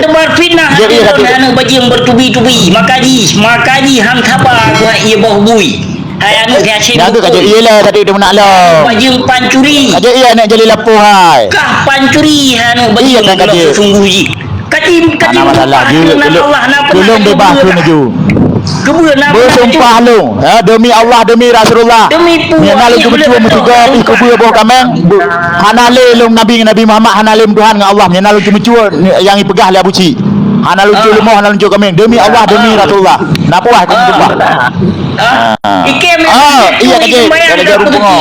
tebar fitnah anu bajing bertubi-tubi makaji hang thapa ku ia bau bui hai anu dia cek Yang tu kaje ialah tadi dia nak lah. bajing pancuri Kaje ia nak jadi lapuh hai. kah pancuri anu bajing Iya, kan, kaje. sungguh ji kaji Ana masalah je. Belum bebas tu naju. kebeun Bersumpah lu, demi Allah demi Rasulullah. demi puan Nyana lu cuma juga pi kubur boh kameng. Hanale lu Nabi Muhammad hanale Tuhan dengan Allah. Nyana lu cuma yang pegah lah buci. Hana lu cu lemah hana lu cu kameng demi Allah demi Rasulullah. Napa wah kamu tumpah. Ikem iya kaje. Ada jarum bunga.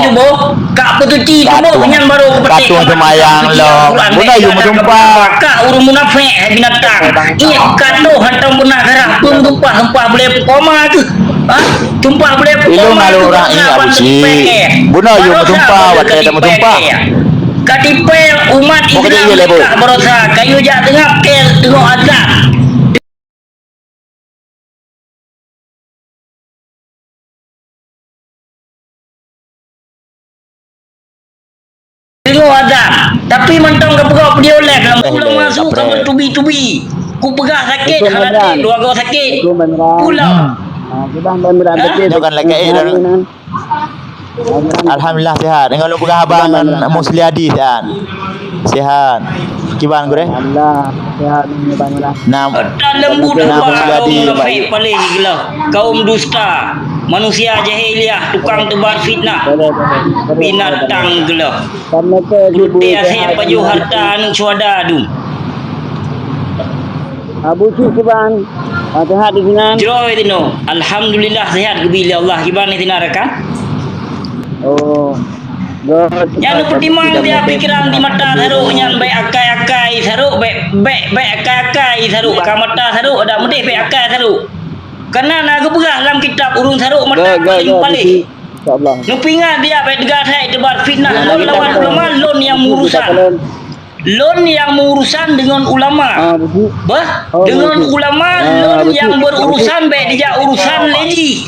Kak petuti tu boh nyan baru kepetik. Katung semayang lo. Bunda yu tumpah. Kak urung munafik binatang. Iya kado hantam benar darah pun tumpah boleh koma tu. Tumpah boleh koma. Ilung lalu orang ini abusi. Bunda yu tumpah wadah ada tumpah. Katipel umat Islam tak berosa kayu jak tengah kel tengok azab. Tengok azab. Tapi mentang ke perut dia oleh dalam pulau masuk ke bertubi-tubi. Ku pegah sakit hati keluarga sakit. Pulau. Jangan lagi dah. Alhamdulillah sihat. Dengan lu pegah abang Musliadi sihat. Sihat. Kiban gue deh. Alhamdulillah sihat ni bang. Dalam lembu kaum munafik paling gila. Kaum dusta, manusia jahiliah, tukang tebar fitnah. Binatang gila. Karena ke ibu Dia baju harta anu suada adu. Abu Cik bang. Sehat di sini. Jero tino. Alhamdulillah sihat gebila Allah kiban ni tinarakan. Oh. Yang pertimang dia pikiran di mata tharuk yang baik akai-akai tharuk baik akai-akai tharuk ka mata tharuk ada mudih baik akai tharuk. Karena naga berah dalam kitab urung tharuk mata paling. Insyaallah. Nu pingat dia baik degat hai tebar fitnah lawan ulama lon yang mengurusan. Lon yang mengurusan dengan ulama. Dengan ulama lon yang berurusan baik dia urusan leji.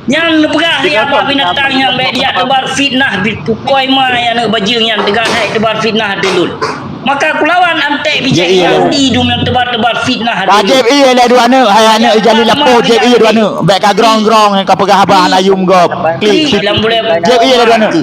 Yang pegah dia apa binatang yang baik dia tebar fitnah bitukoi ma yang bajing yang tegar hai tebar fitnah dulu. Maka kulawan antek bijak yang di dum yang tebar fitnah dulu. Wajib iya lah dua anak, hai anak jali lapo jeb iya dua anak. Baik ka grong-grong ka pegah abang ayum gop. Klik. Jeb iya lah dua anak.